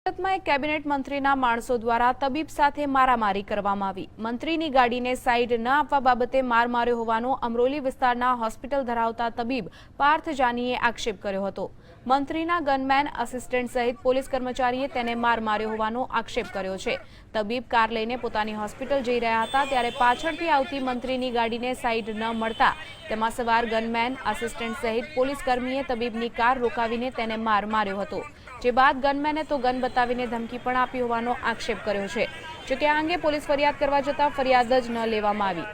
સુરતમાં એક કેબિનેટ મંત્રીના માણસો દ્વારા તબીબ સાથે મારામારી કરવામાં આવી। મંત્રીની ગાડીને સાઈડ ન આપવા બાબતે માર માર્યો હોવાનો અમરોલી વિસ્તારના હોસ્પિટલ ધરાવતા તબીબ પાર્થ જાનીએ આક્ષેપ કર્યો હતો। મંત્રીના ગનમેન આસિસ્ટન્ટ સહિત પોલીસ કર્મચારીએ તેને માર માર્યો હોવાનો આક્ષેપ કર્યો છે। તબીબ કાર લઈને પોતાની હોસ્પિટલ જઈ રહ્યા હતા ત્યારે પાછળથી આવતી મંત્રીની ગાડીને સાઈડ ન મળતા તેમાં સવાર ગનમેન આસિસ્ટન્ટ સહિત પોલીસ કર્મીએ તબીબની કાર રોકાવીને તેને માર માર્યો હતો। જે બાદ ગનમેને તો ગન બતાવીને ધમકી પણ આપી હોવાનો આક્ષેપ કર્યો છે। જો કે આ અંગે પોલીસ ફરિયાદ કરવા જતાં ફરિયાદ જ ન લેવામાં આવી।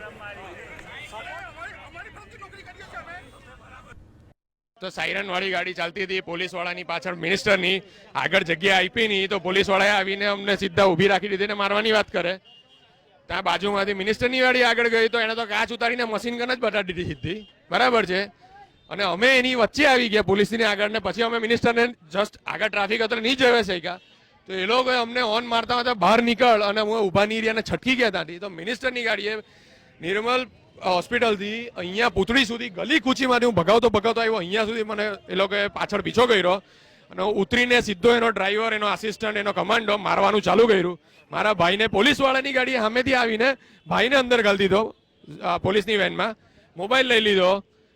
તો સાયરન વાળી ગાડી ચાલતી હતી, પોલીસ વાળાની પાછળ મિનિસ્ટરની આગળ જગ્યા આપી નહીં તો પોલીસ વાળાએ આવીને અમને સીધા ઊભી રાખી દીધી ને મારવાની વાત કરે। ત્યાં બાજુમાંથી મિનિસ્ટરની ગાડી આગળ ગઈ તો એને તો કાચ ઉતારીને મશીન ગન જ બતાડી દીધી સીધી, બરાબર છે। અને અમે એની વચ્ચે આવી ગયા પોલીસની આગળ ને પછી અમે મિનિસ્ટરને જસ્ટ આગળ ટ્રાફિક હતો નહીં જવે શક્યા તો એ લોકોએ અમને ઓન મારતા હતા બહાર નીકળ અને હું ઊભા નહીં રહ્યા અને છટકી ગયા ત્યાંથી। તો મિનિસ્ટરની ગાડીએ નિર્મલ હોસ્પિટલથી અહીંયા પૂતળી સુધી ગલી કૂચીમાંથી હું ભગાવતો આવ્યો, અહીંયા સુધી મને એ લોકોએ પાછળ પીછો કર્યો અને ઉતરીને સીધો એનો ડ્રાઈવર, એનો આસિસ્ટન્ટ, એનો કમાન્ડો મારવાનું ચાલુ કર્યું। મારા ભાઈને પોલીસવાળાની ગાડીએ સામેથી આવીને ભાઈને અંદર ઘાલી દીધો પોલીસની વેનમાં, મોબાઈલ લઈ લીધો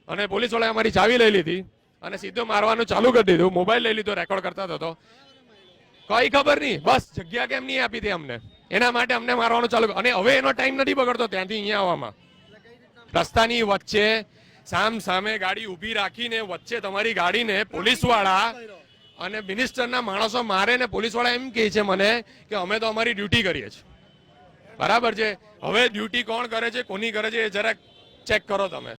અને પોલીસ વાળાએ અમારી ચાવી લઈ લીધી અને સીધો મારવાનું ચાલુ કરી દીધું। મોબાઈલ લઈ લીધો, રેકોર્ડ કરતા હતો, કઈ ખબર નહીં, બસ જગ્યા કેમ નહીં આપી હતી અમને, એના માટે અમને મારવાનું ચાલુ। અને હવે એનો ટાઈમ નથી બગડતો ત્યાંથી અહીંયા આવવામાં, રસ્તાની વચ્ચે સામ સામે ગાડી ઊભી રાખીને વચ્ચે તમારી ગાડીને પોલીસ વાળા અને મિનિસ્ટરના માણસો મારે ને પોલીસ વાળા એમ કહે છે મને કે અમે તો અમારી ડ્યુટી કરીએ છીએ, બરાબર છે। હવે ડ્યુટી કોણ કરે છે, કોની કરે છે એ જરાક ચેક કરો તમે।